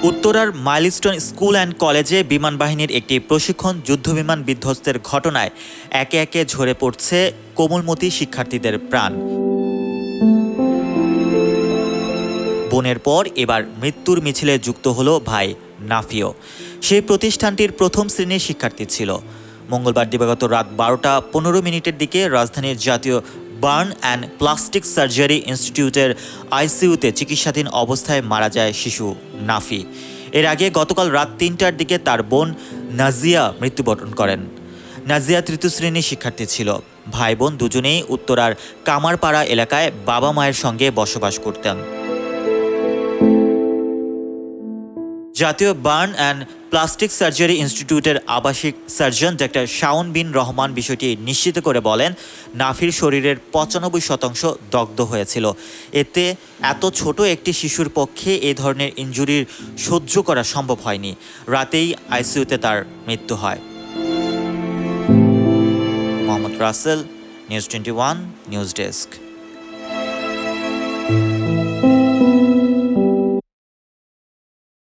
উত্তরার milestone school and কলেজে বিমান বাহিনীর একটি প্রশিক্ষণ যুদ্ধবিমান বিধ্বস্তের ঘটনায় একে একে ঝরে পড়ছে কোমলমতি শিক্ষার্থীদের প্রাণ। বোনের পর এবার মৃত্যুর মিছিলে যুক্ত হলো ভাই নাফিও। সেই প্রতিষ্ঠানটির প্রথম শ্রেণীর শিক্ষার্থী ছিল। মঙ্গলবার দিবাগত রাত 12:15 দিকে রাজধানীর জাতীয় বার্ন অ্যান্ড প্লাস্টিক সার্জারি ইনস্টিটিউটের আইসিইউতে চিকিৎসাধীন অবস্থায় মারা যায় শিশু নাফি। এর আগে গতকাল রাত 3টার দিকে তার বোন নাজিয়া মৃত্যুবরণ করেন। নাজিয়া তৃতীয় শ্রেণীর শিক্ষার্থী ছিল। ভাই বোন দুজনেই উত্তরার কামারপাড়া এলাকায় বাবা মায়ের সঙ্গে বসবাস করতেন। জাতীয় বার্ন অ্যান্ড প্লাস্টিক সার্জারি ইনস্টিটিউটের আবাসিক সার্জন ডক্টর শাওন বিন রহমান বিষয়টি নিশ্চিত করে বলেন, নাফির শরীরের 95% দগ্ধ হয়েছিল। এতে এত ছোট একটি শিশুর পক্ষে এ ধরনের ইনজুরির সহ্য করা সম্ভব হয়নি। রাতেই আইসিইউতে তার মৃত্যু হয়। Mohammad Rasel, news 21 news desk.